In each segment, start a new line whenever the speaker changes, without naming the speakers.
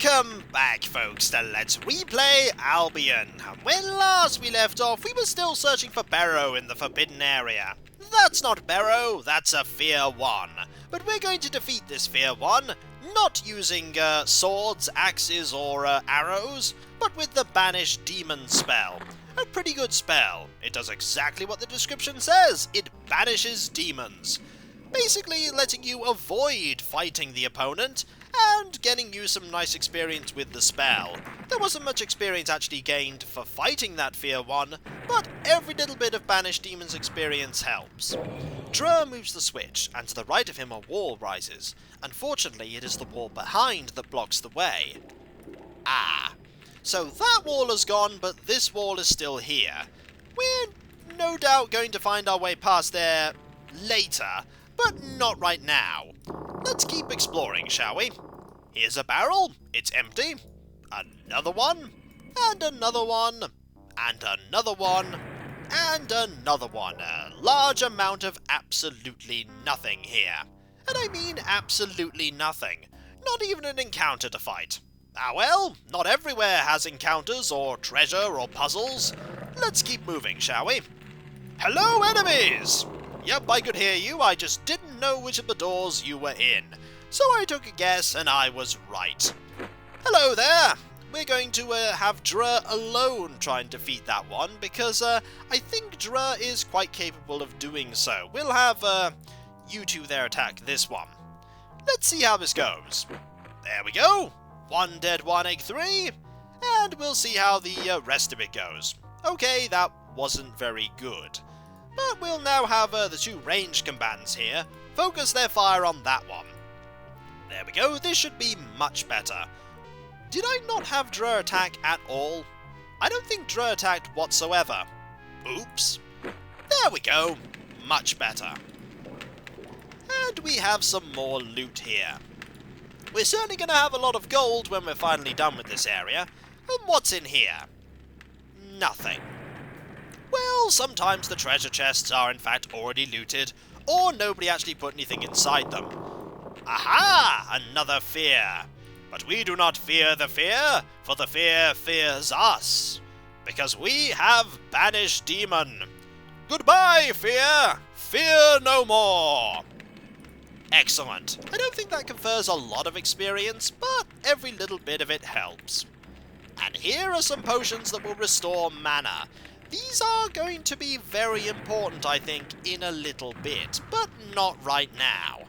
Welcome back, folks, to Let's Replay Albion. And when last we left off, we were still searching for Barrow in the Forbidden Area. That's not Barrow, that's a Fear 1. But we're going to defeat this Fear 1, not using swords, axes, or arrows, but with the Banish Demon spell. A pretty good spell. It does exactly what the description says. It banishes demons. Basically letting you avoid fighting the opponent, and getting you some nice experience with the spell. There wasn't much experience actually gained for fighting that Fear 1, but every little bit of Banished Demons experience helps. Drer moves the switch, and to the right of him a wall rises. Unfortunately, it is the wall behind that blocks the way. So that wall is gone, but this wall is still here. We're no doubt going to find our way past there later, but not right now. Let's keep exploring, shall we? Here's a barrel, it's empty. Another one, and another one, and another one, and another one. A large amount of absolutely nothing here. And I mean absolutely nothing. Not even an encounter to fight. Well, not everywhere has encounters, or treasure, or puzzles. Let's keep moving, shall we? Hello, enemies! Yep, I could hear you, I just didn't know which of the doors you were in. So I took a guess, and I was right. Hello there! We're going to have Drer alone try and defeat that one, because I think Drer is quite capable of doing so. We'll have you two there attack this one. Let's see how this goes. There we go! One dead, one egg, three, and we'll see how the rest of it goes. Okay, that wasn't very good. But we'll now have the two ranged combatants here focus their fire on that one. There we go, this should be much better. Did I not have Drer attack at all? I don't think Drer attacked whatsoever. Oops. There we go, much better. And we have some more loot here. We're certainly going to have a lot of gold when we're finally done with this area. And what's in here? Nothing. Well, sometimes the treasure chests are in fact already looted, or nobody actually put anything inside them. Aha! Another fear. But we do not fear the fear, for the fear fears us. Because we have Banished Demon. Goodbye, fear! Fear no more! Excellent. I don't think that confers a lot of experience, but every little bit of it helps. And here are some potions that will restore mana. These are going to be very important, I think, in a little bit, but not right now.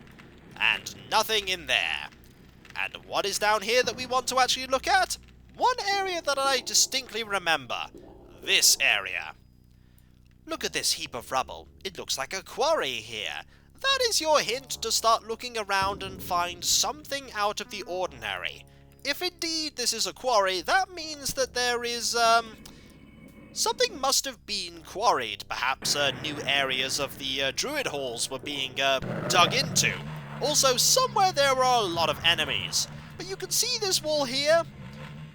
And nothing in there. And what is down here that we want to actually look at? One area that I distinctly remember. This area. Look at this heap of rubble. It looks like a quarry here. That is your hint to start looking around and find something out of the ordinary. If indeed this is a quarry, that means that there is, something must have been quarried. Perhaps new areas of the druid halls were being dug into. Also, somewhere there are a lot of enemies. But you can see this wall here.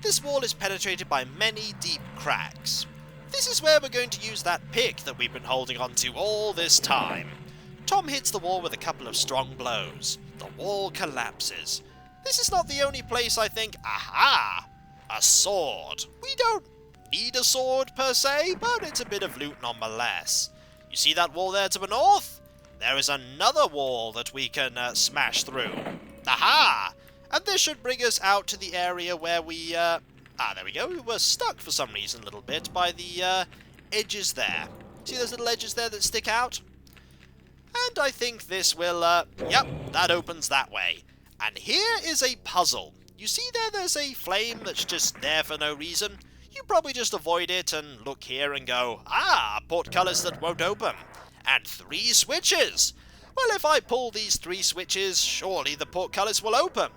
This wall is penetrated by many deep cracks. This is where we're going to use that pick that we've been holding on to all this time. Tom hits the wall with a couple of strong blows. The wall collapses. This is not the only place, I think. Aha! A sword. We don't need a sword per se, but it's a bit of loot nonetheless. You see that wall there to the north? There is another wall that we can smash through. Aha! And this should bring us out to the area where we, there we go. We were stuck for some reason a little bit by the edges there. See those little edges there that stick out? And I think this will, yep, that opens that way. And here is a puzzle. You see there's a flame that's just there for no reason? You probably just avoid it and look here and go, a portcullis that won't open. And 3 switches. Well, if I pull these 3 switches, surely the portcullis will open.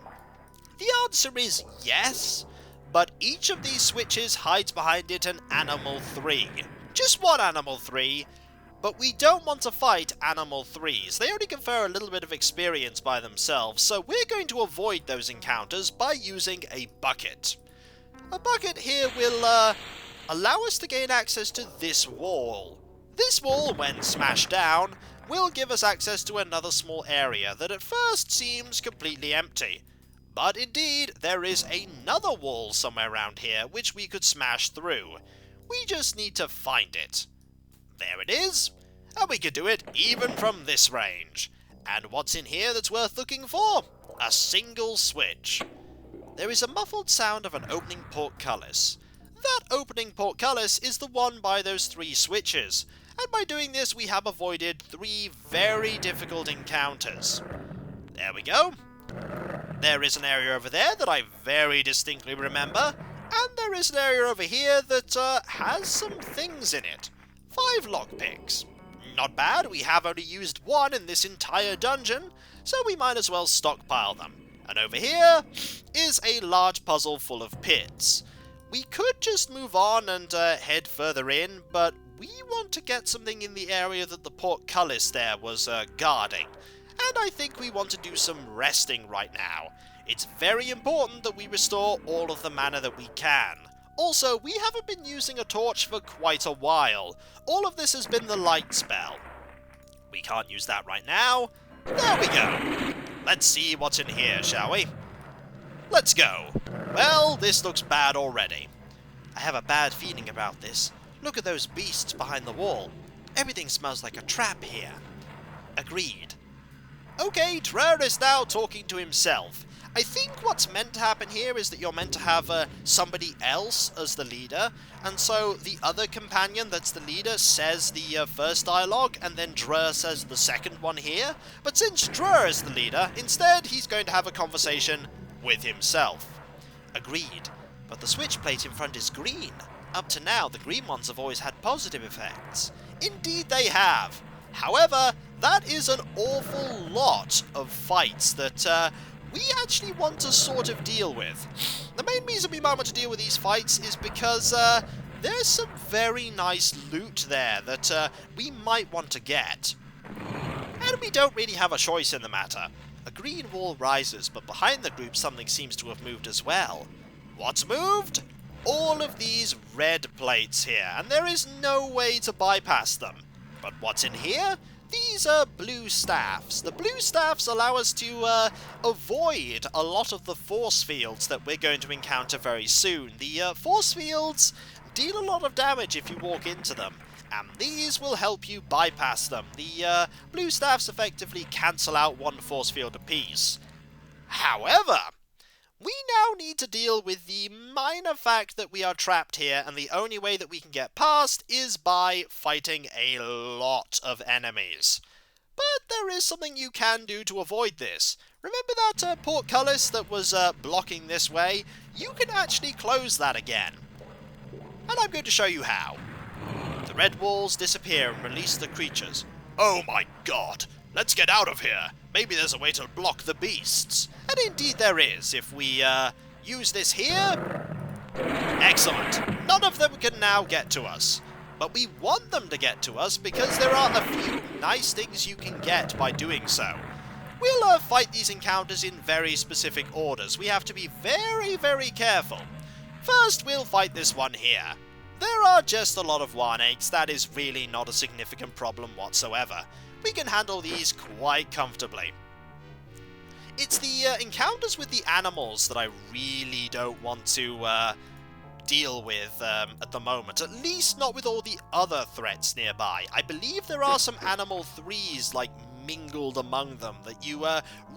The answer is yes, but each of these switches hides behind it an animal 3. Just one animal 3, but we don't want to fight animal 3s. They only confer a little bit of experience by themselves, so we're going to avoid those encounters by using a bucket. A bucket here will allow us to gain access to this wall. This wall, when smashed down, will give us access to another small area that at first seems completely empty. But indeed, there is another wall somewhere around here which we could smash through. We just need to find it. There it is, and we could do it even from this range. And what's in here that's worth looking for? A single switch. There is a muffled sound of an opening portcullis. That opening portcullis is the one by those 3 switches, and by doing this we have avoided 3 very difficult encounters. There we go. There is an area over there that I very distinctly remember, and there is an area over here that has some things in it. 5 lockpicks. Not bad, we have only used 1 in this entire dungeon, so we might as well stockpile them. And over here is a large puzzle full of pits. We could just move on and head further in, but we want to get something in the area that the portcullis there was guarding. And I think we want to do some resting right now. It's very important that we restore all of the mana that we can. Also, we haven't been using a torch for quite a while. All of this has been the light spell. We can't use that right now. There we go. Let's see what's in here, shall we? Let's go. Well, this looks bad already. I have a bad feeling about this. Look at those beasts behind the wall. Everything smells like a trap here. Agreed. Okay, Trur is now talking to himself. I think what's meant to happen here is that you're meant to have somebody else as the leader, and so the other companion that's the leader says the first dialogue, and then Drur says the second one here. But since Drur is the leader, instead he's going to have a conversation with himself. Agreed, but the switch plate in front is green. Up to now, the green ones have always had positive effects. Indeed they have. However, that is an awful lot of fights that we actually want to sort of deal with. The main reason we might want to deal with these fights is because there's some very nice loot there that we might want to get. And we don't really have a choice in the matter. A green wall rises, but behind the group something seems to have moved as well. What's moved? All of these red plates here, and there is no way to bypass them. But what's in here? These are blue staffs. The blue staffs allow us to avoid a lot of the force fields that we're going to encounter very soon. The force fields deal a lot of damage if you walk into them, and these will help you bypass them. The blue staffs effectively cancel out 1 force field apiece. However, we now need to deal with the minor fact that we are trapped here, and the only way that we can get past is by fighting a lot of enemies. But there is something you can do to avoid this. Remember that portcullis that was blocking this way? You can actually close that again. And I'm going to show you how. The red walls disappear and release the creatures. Oh my god! Let's get out of here! Maybe there's a way to block the beasts. And indeed there is. If we use this here... Excellent. None of them can now get to us. But we want them to get to us because there are a few nice things you can get by doing so. We'll fight these encounters in very specific orders. We have to be very, very careful. First, we'll fight this one here. There are just a lot of Warnakes. That is really not a significant problem whatsoever. We can handle these quite comfortably. It's the encounters with the animals that I really don't want to deal with at the moment, at least not with all the other threats nearby. I believe there are some animal 3s like mingled among them that you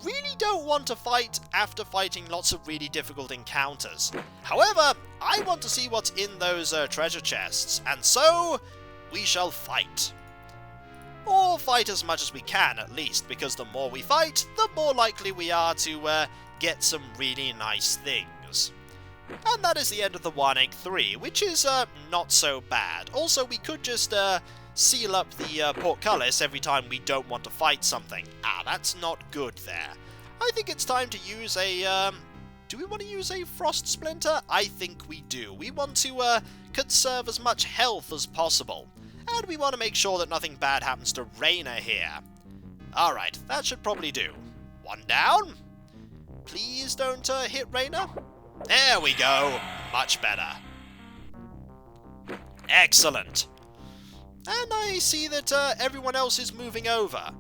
really don't want to fight after fighting lots of really difficult encounters. However, I want to see what's in those treasure chests, and so we shall fight. Or fight as much as we can, at least, because the more we fight, the more likely we are to get some really nice things. And that is the end of the Warnake 3, which is not so bad. Also, we could just seal up the portcullis every time we don't want to fight something. Ah, that's not good there. I think it's time to use a... do we want to use a Frost Splinter? I think we do. We want to conserve as much health as possible. And we want to make sure that nothing bad happens to Raina here. Alright, that should probably do. 1 down. Please don't hit Raina. There we go. Much better. Excellent. And I see that everyone else is moving over.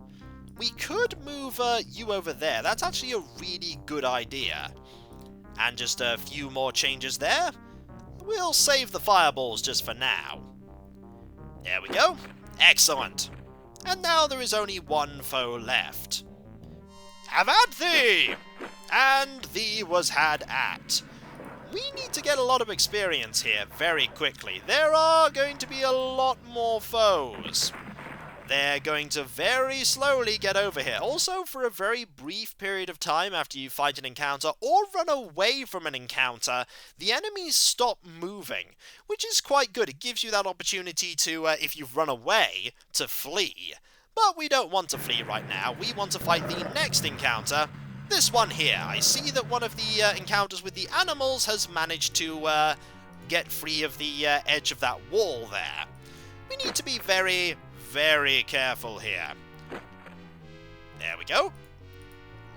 We could move you over there. That's actually a really good idea. And just a few more changes there. We'll save the fireballs just for now. There we go. Excellent. And now there is only one foe left. Have at thee! And thee was had at. We need to get a lot of experience here very quickly. There are going to be a lot more foes. They're going to very slowly get over here. Also, for a very brief period of time after you fight an encounter or run away from an encounter, the enemies stop moving, which is quite good. It gives you that opportunity to, if you've run away, to flee. But we don't want to flee right now. We want to fight the next encounter. This one here. I see that one of the encounters with the animals has managed to get free of the edge of that wall there. We need to be very, very careful here. There we go.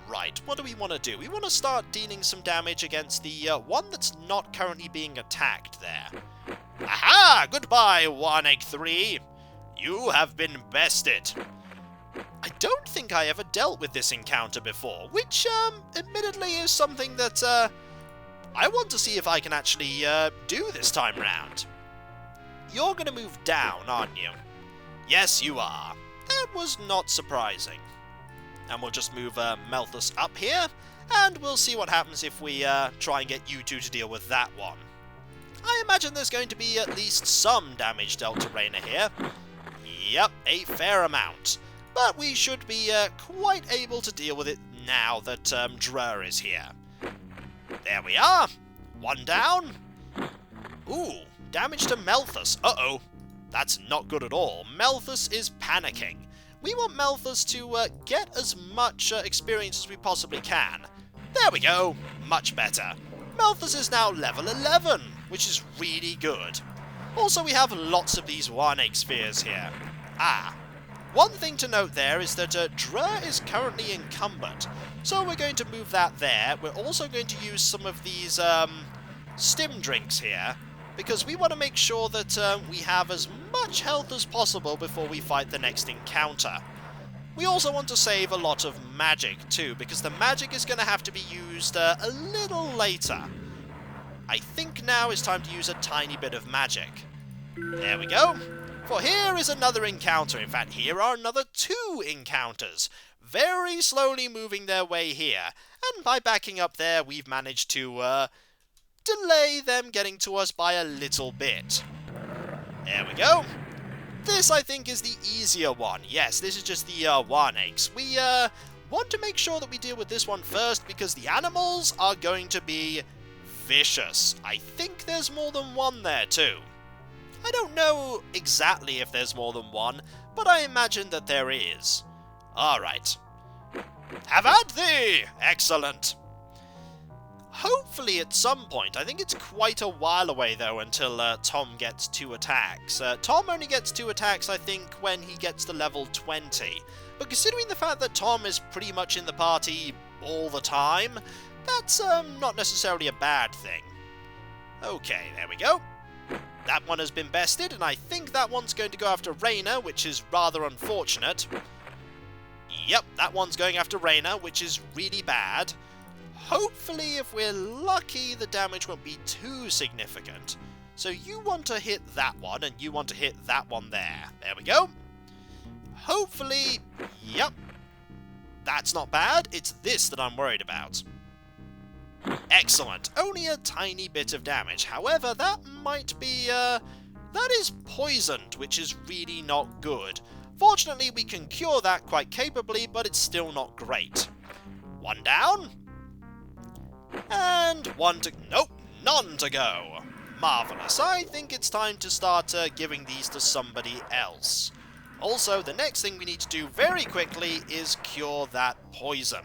Right, what do we want to do? We want to start dealing some damage against the one that's not currently being attacked there. Aha! Goodbye, 183. You have been bested. I don't think I ever dealt with this encounter before, which, admittedly is something that, I want to see if I can actually, do this time round. You're gonna move down, aren't you? Yes, you are. That was not surprising. And we'll just move, Malthus up here, and we'll see what happens if we, try and get you two to deal with that one. I imagine there's going to be at least some damage dealt to Reyna here. Yep, a fair amount. But we should be quite able to deal with it now that Drer is here. There we are. One down. Ooh, damage to Malthus. Uh-oh. That's not good at all. Malthus is panicking. We want Malthus to get as much experience as we possibly can. There we go. Much better. Malthus is now level 11, which is really good. Also, we have lots of these one-egg spheres here. Ah. One thing to note there is that Drer is currently encumbered, so we're going to move that there. We're also going to use some of these stim drinks here, because we want to make sure that we have as much health as possible before we fight the next encounter. We also want to save a lot of magic too, because the magic is going to have to be used a little later. I think now is time to use a tiny bit of magic. There we go. For here is another encounter. In fact, here are another 2 encounters, very slowly moving their way here. And by backing up there, we've managed to delay them getting to us by a little bit. There we go. This, I think, is the easier one. Yes, this is just the one-eggs. We want to make sure that we deal with this one first, because the animals are going to be vicious. I think there's more than one there, too. I don't know exactly if there's more than one, but I imagine that there is. Alright. Have at thee! Excellent. Hopefully at some point, I think it's quite a while away though until Tom gets 2 attacks. Tom only gets 2 attacks, I think, when he gets to level 20. But considering the fact that Tom is pretty much in the party all the time, that's not necessarily a bad thing. Okay, there we go. That one has been bested, and I think that one's going to go after Reyna, which is rather unfortunate. Yep, that one's going after Reyna, which is really bad. Hopefully, if we're lucky, the damage won't be too significant. So you want to hit that one, and you want to hit that one there. There we go. Hopefully, yep. That's not bad. It's this that I'm worried about. Excellent. Only a tiny bit of damage. However, that might be, that is poisoned, which is really not good. Fortunately, we can cure that quite capably, but it's still not great. One down. And one to... Nope, none to go. Marvellous. I think it's time to start giving these to somebody else. Also, the next thing we need to do very quickly is cure that poison.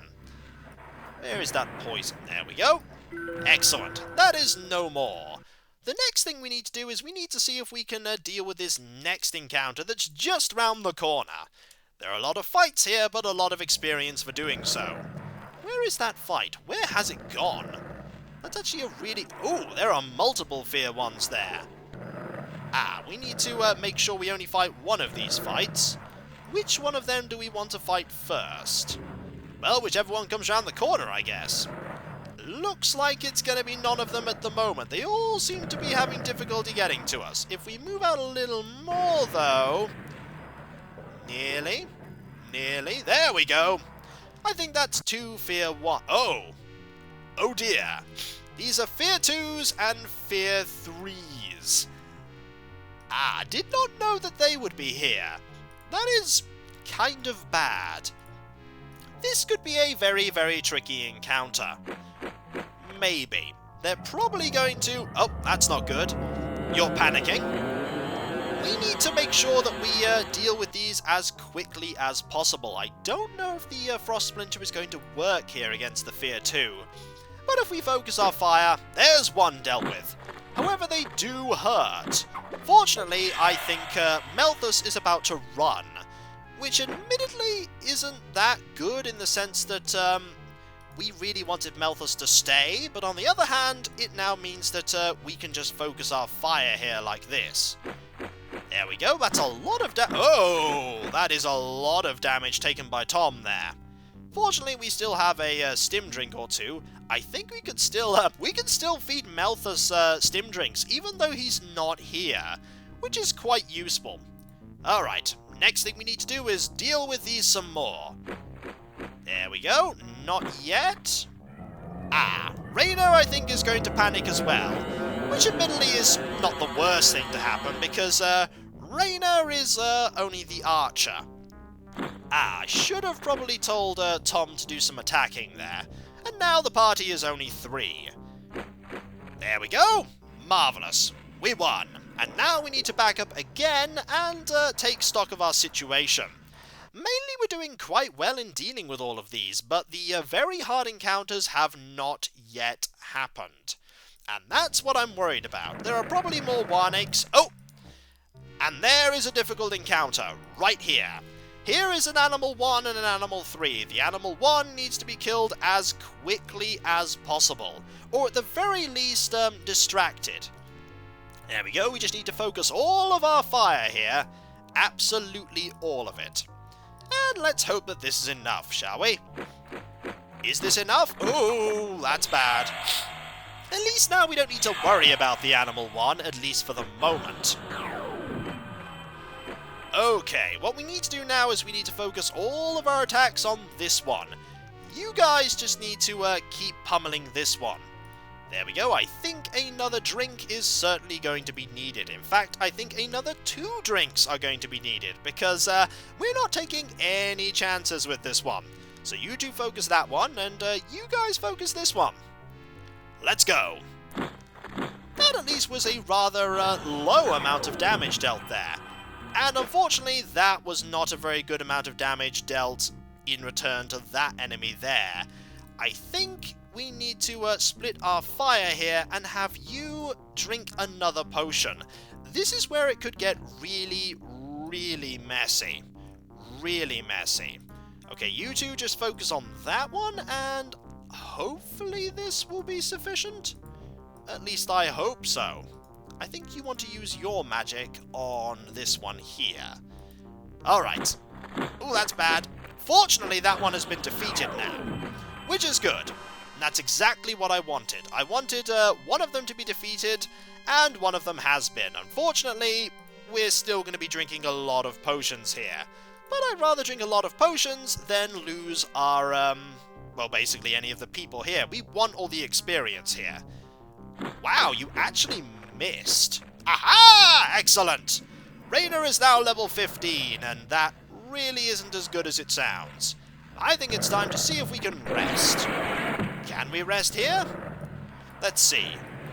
Where is that poison? There we go. Excellent. That is no more. The next thing we need to do is we need to see if we can deal with this next encounter that's just round the corner. There are a lot of fights here, but a lot of experience for doing so. Where is that fight? Where has it gone? That's actually a really... Ooh, there are multiple fear ones there. Ah, we need to make sure we only fight one of these fights. Which one of them do we want to fight first? Well, whichever one comes round the corner, I guess. Looks like it's going to be none of them at the moment. They all seem to be having difficulty getting to us. If we move out a little more, though... Nearly. Nearly. There we go. I think that's 2 Fear 1. Oh! Oh dear. These are Fear 2s and Fear 3s. Ah, did not know that they would be here. That is kind of bad. This could be a very, very tricky encounter. Maybe. They're probably going to... Oh, that's not good. You're panicking. We need to make sure that we deal with these as quickly as possible. I don't know if the Frost Splinter is going to work here against the Fear 2. But if we focus our fire, there's one dealt with. However, they do hurt. Fortunately, I think Malthus is about to run, which admittedly isn't that good in the sense that we really wanted Malthus to stay, but on the other hand, it now means that we can just focus our fire here like this. There we go, that's a lot of Oh, that is a lot of damage taken by Tom there. Fortunately, we still have a stim drink or two. I think we can still feed Malthus stim drinks, even though he's not here, which is quite useful. Alright, next thing we need to do is deal with these some more. There we go, not yet. Ah, Raynor I think is going to panic as well, which admittedly is not the worst thing to happen, because Raynor is only the archer. Ah, I should have probably told Tom to do some attacking there. And now the party is only 3. There we go! Marvellous. We won. And now we need to back up again and take stock of our situation. Mainly we're doing quite well in dealing with all of these, but the very hard encounters have not yet happened. And that's what I'm worried about. There are probably more Warnakes. Oh! And there is a difficult encounter, right here. Here is an Animal 1 and an Animal 3. The Animal 1 needs to be killed as quickly as possible, or at the very least, distracted. There we go, we just need to focus all of our fire here. Absolutely all of it. And let's hope that this is enough, shall we? Is this enough? Oh, that's bad. At least now we don't need to worry about the Animal 1, at least for the moment. Okay, what we need to do now is we need to focus all of our attacks on this one. You guys just need to keep pummeling this one. There we go, I think another drink is certainly going to be needed. In fact, I think another 2 drinks are going to be needed, because we're not taking any chances with this one. So you two focus that one, and you guys focus this one. Let's go. That at least was a rather low amount of damage dealt there. And unfortunately, that was not a very good amount of damage dealt in return to that enemy there. I think we need to split our fire here and have you drink another potion. This is where it could get really, really messy. Really messy. Okay, you two just focus on that one, and hopefully this will be sufficient. At least I hope so. I think you want to use your magic on this one here. Alright. Oh, that's bad. Fortunately, that one has been defeated now, which is good. And that's exactly what I wanted. I wanted one of them to be defeated, and one of them has been. Unfortunately, we're still going to be drinking a lot of potions here. But I'd rather drink a lot of potions than lose our, well, basically any of the people here. We want all the experience here. Wow, you actually missed. Aha! Excellent! Raynor is now level 15, and that really isn't as good as it sounds. I think it's time to see if we can rest. Can we rest here? Let's see.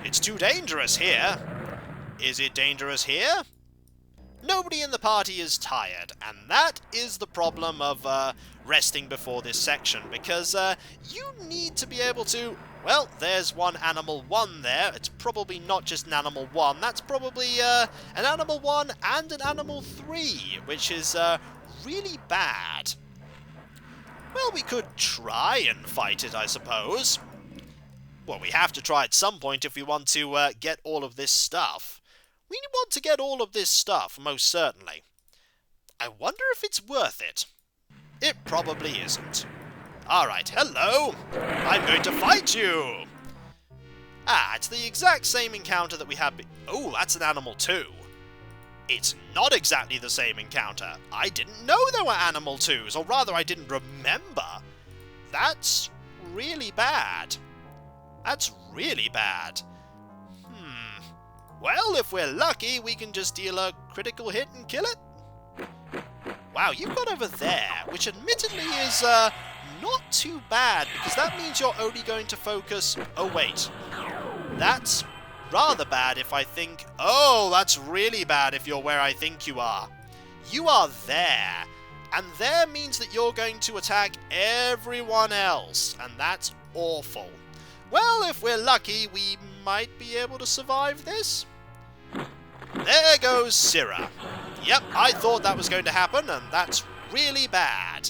It's too dangerous here. Is it dangerous here? Nobody in the party is tired, and that is the problem of resting before this section, because you need to be able to... Well, there's one Animal 1 there. It's probably not just an Animal 1. That's probably an Animal 1 and an Animal 3, which is really bad. Well, we could try and fight it, I suppose. Well, we have to try at some point if we want to get all of this stuff. We want to get all of this stuff, most certainly. I wonder if it's worth it. It probably isn't. Alright, hello! I'm going to fight you! Ah, it's the exact same encounter that we had oh, that's an animal too. It's not exactly the same encounter. I didn't know there were animal twos, or rather I didn't remember. That's really bad. That's really bad. Well, if we're lucky, we can just deal a critical hit and kill it. Wow, you've got over there, which admittedly is not too bad, because that means you're only going to focus... Oh, wait. That's rather bad if I think... Oh, that's really bad if you're where I think you are. You are there, and there means that you're going to attack everyone else, and that's awful. Well, if we're lucky, we might be able to survive this. There goes Syrah. Yep, I thought that was going to happen, and that's really bad.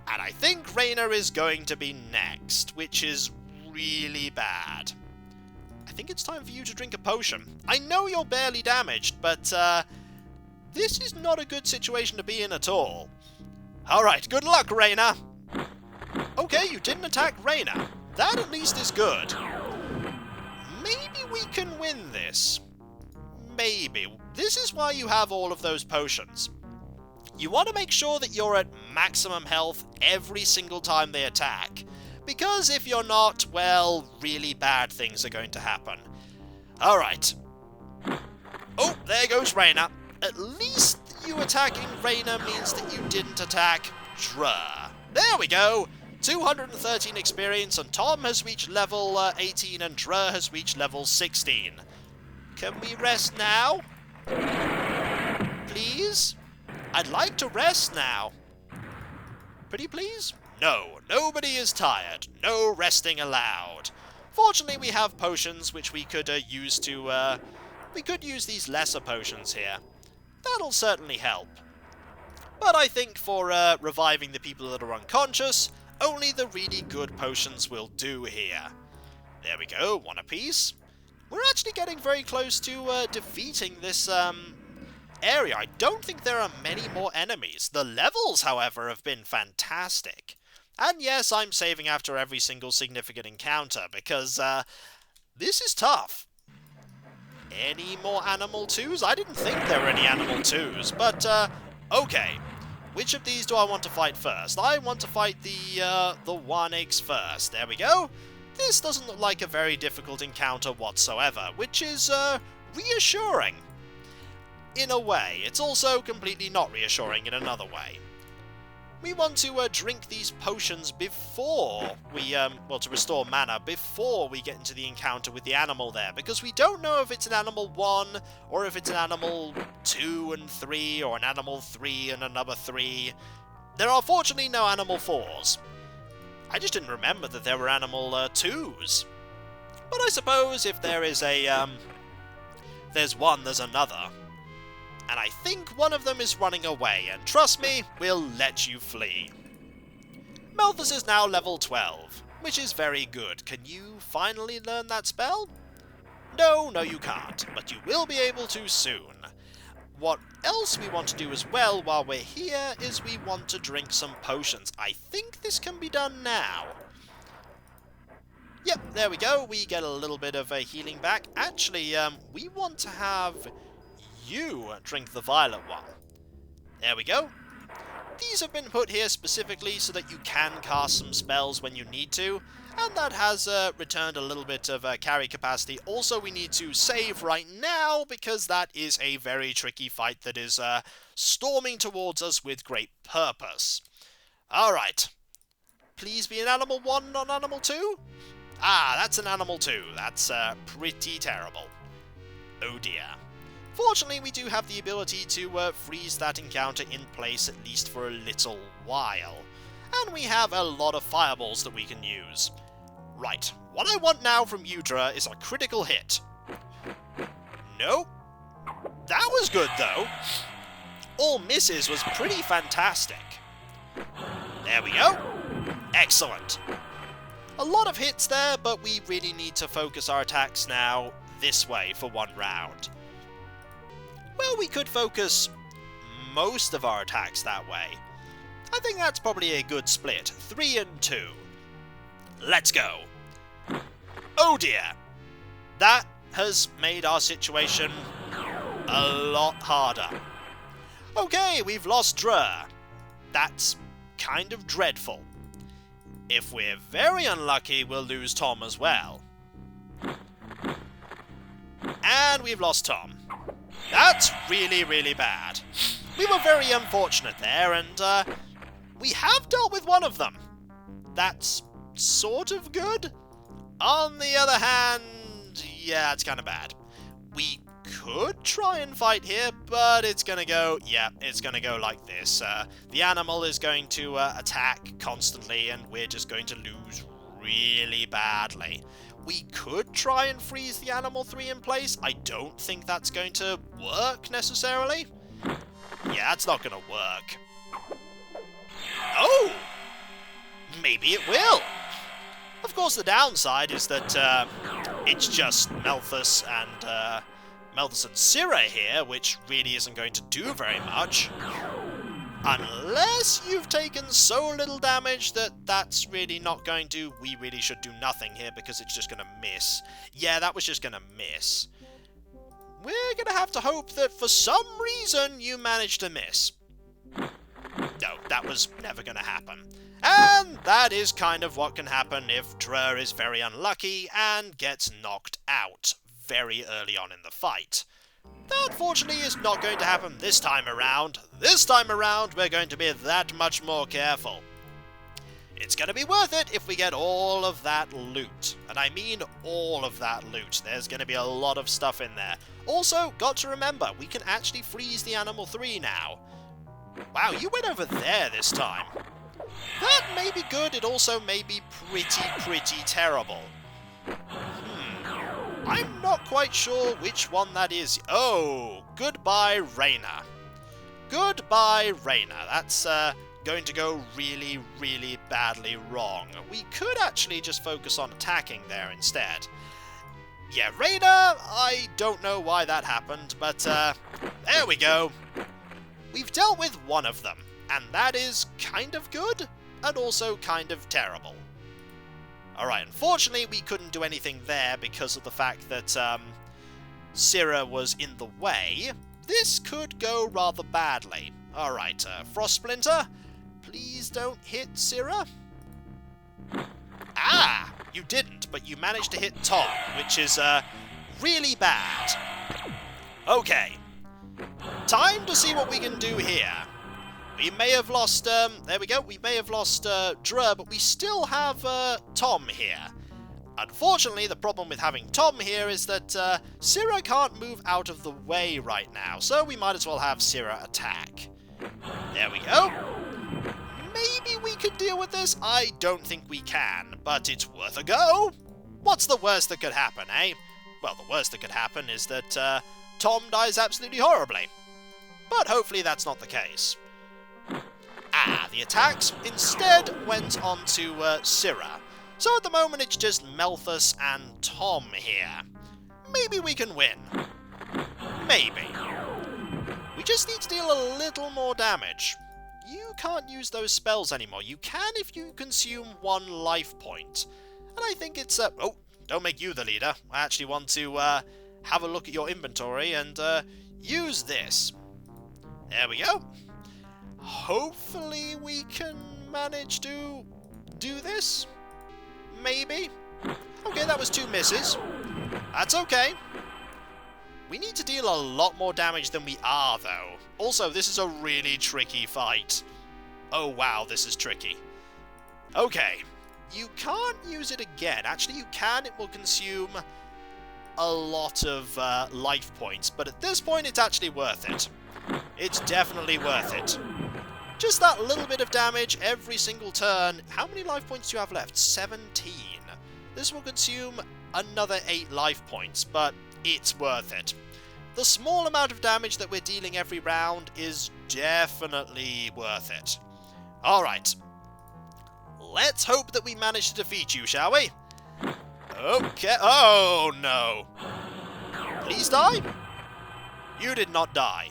And I think Raina is going to be next, which is really bad. I think it's time for you to drink a potion. I know you're barely damaged, but this is not a good situation to be in at all. Alright, good luck, Raina. Okay, you didn't attack Raina. That at least is good. Maybe we can win this. Maybe. This is why you have all of those potions. You want to make sure that you're at maximum health every single time they attack. Because if you're not, well, really bad things are going to happen. Alright. Oh, there goes Raina. At least you attacking Raina means that you didn't attack Dra. There we go! 213 experience, and Tom has reached level 18 and Dra has reached level 16. Can we rest now? Please? I'd like to rest now. Pretty please? No, nobody is tired. No resting allowed. Fortunately, we have potions which we could use to... we could use these lesser potions here. That'll certainly help. But I think for reviving the people that are unconscious, only the really good potions will do here. There we go, one apiece. We're actually getting very close to defeating this area. I don't think there are many more enemies. The levels, however, have been fantastic. And yes, I'm saving after every single significant encounter, because this is tough. Any more animal twos? I didn't think there were any animal twos, but okay. Which of these do I want to fight first? I want to fight the Warnigs first. There we go. This doesn't look like a very difficult encounter whatsoever, which is reassuring. In a way. It's also completely not reassuring in another way. We want to drink these potions before we, well, to restore mana before we get into the encounter with the animal there, because we don't know if it's an animal 1, or if it's an animal 2 and 3, or an animal 3 and another 3. There are fortunately no animal 4s. I just didn't remember that there were animal 2s. But I suppose if there is a, there's one, there's another. And I think one of them is running away, and trust me, we'll let you flee. Malthus is now level 12, which is very good. Can you finally learn that spell? No, you can't, but you will be able to soon. What else we want to do as well while we're here is we want to drink some potions. I think this can be done now. Yep, there we go. We get a little bit of a healing back. Actually, we want to have you drink the violet one. There we go. These have been put here specifically so that you can cast some spells when you need to, and that has returned a little bit of carry capacity. Also, we need to save right now, because that is a very tricky fight that is storming towards us with great purpose. Alright. Please be an animal 1, not animal 2? Ah, that's an animal 2. That's pretty terrible. Oh dear. Fortunately, we do have the ability to freeze that encounter in place, at least for a little while. And we have a lot of fireballs that we can use. Right, what I want now from Udra is a critical hit. Nope. That was good, though. All misses was pretty fantastic. There we go. Excellent. A lot of hits there, but we really need to focus our attacks now this way for one round. Well, we could focus most of our attacks that way. I think that's probably a good split. 3 and 2. Let's go. Oh dear. That has made our situation a lot harder. Okay, we've lost Drer. That's kind of dreadful. If we're very unlucky, we'll lose Tom as well. And we've lost Tom. That's really, really bad. We were very unfortunate there, and we have dealt with one of them. That's sort of good. On the other hand, yeah, it's kind of bad. We could try and fight here, but it's gonna go, yeah, it's gonna go like this. The animal is going to attack constantly, and we're just going to lose really badly. We could try and freeze the animal 3 in place. I don't think that's going to work necessarily. Yeah, it's not gonna work. Oh! Maybe it will! Of course, the downside is that it's just Malthus and Syrah here, which really isn't going to do very much. Unless you've taken so little damage that that's really not going to... We really should do nothing here because it's just going to miss. Yeah, that was just going to miss. We're going to have to hope that for some reason you managed to miss. No, that was never going to happen. And that is kind of what can happen if Drer is very unlucky and gets knocked out very early on in the fight. That, fortunately, is not going to happen this time around. This time around, we're going to be that much more careful. It's going to be worth it if we get all of that loot. And I mean all of that loot. There's going to be a lot of stuff in there. Also, got to remember, we can actually freeze the Animal 3 now. Wow, you went over there this time. That may be good, it also may be pretty terrible. I'm not quite sure which one that is. Oh, goodbye, Raina. Goodbye, Raina. That's going to go really, really badly wrong. We could actually just focus on attacking there instead. Yeah, Raina, I don't know why that happened, but there we go. We've dealt with one of them, and that is kind of good, and also kind of terrible. Alright, unfortunately we couldn't do anything there because of the fact that Syrah was in the way. This could go rather badly. Alright, Frost Splinter, please don't hit Syrah. Ah! You didn't, but you managed to hit Tom, which is really bad. Okay. Time to see what we can do here. We may have lost, there we go, we may have lost Drer, but we still have Tom here. Unfortunately, the problem with having Tom here is that Syrah can't move out of the way right now, so we might as well have Syrah attack. There we go. Maybe we could deal with this? I don't think we can, but it's worth a go. What's the worst that could happen, eh? Well, the worst that could happen is that Tom dies absolutely horribly. But hopefully that's not the case. Ah, the attacks instead went on to Syrah. So at the moment it's just Malthus and Tom here. Maybe we can win. Maybe. We just need to deal a little more damage. You can't use those spells anymore. You can if you consume 1 life point. And I think it's... oh, don't make you the leader. I actually want to have a look at your inventory and use this. There we go. Hopefully we can manage to do this. Maybe. Okay, that was 2 misses. That's okay. We need to deal a lot more damage than we are, though. Also, this is a really tricky fight. Oh, wow, this is tricky. Okay. You can't use it again. Actually, you can. It will consume a lot of life points. But at this point, it's actually worth it. It's definitely worth it. Just that little bit of damage every single turn. How many life points do you have left? 17. This will consume another 8 life points, but it's worth it. The small amount of damage that we're dealing every round is definitely worth it. Alright. Let's hope that we manage to defeat you, shall we? Okay. Oh, no. Please die? You did not die.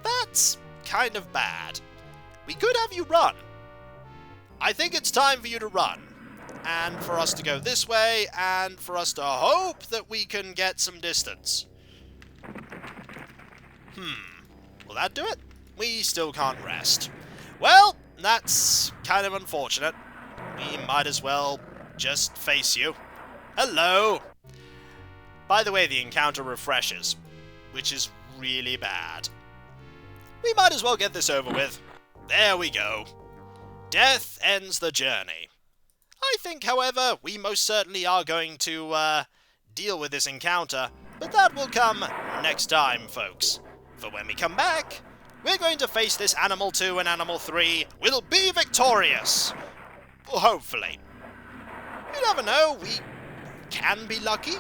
That's kind of bad. we could have you run. I think it's time for you to run. And for us to go this way, and for us to hope that we can get some distance. Will that do it? We still can't rest. Well, that's kind of unfortunate. We might as well just face you. Hello! By the way, the encounter refreshes, which is really bad. We might as well get this over with. There we go. Death ends the journey. I think, however, we most certainly are going to deal with this encounter, but that will come next time, folks. For when we come back, we're going to face this Animal 2 and Animal 3. We'll be victorious! Well, hopefully. You never know, we can be lucky.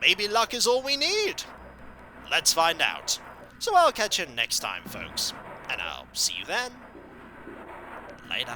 Maybe luck is all we need. Let's find out. So I'll catch you next time, folks. And I'll see you then. Later.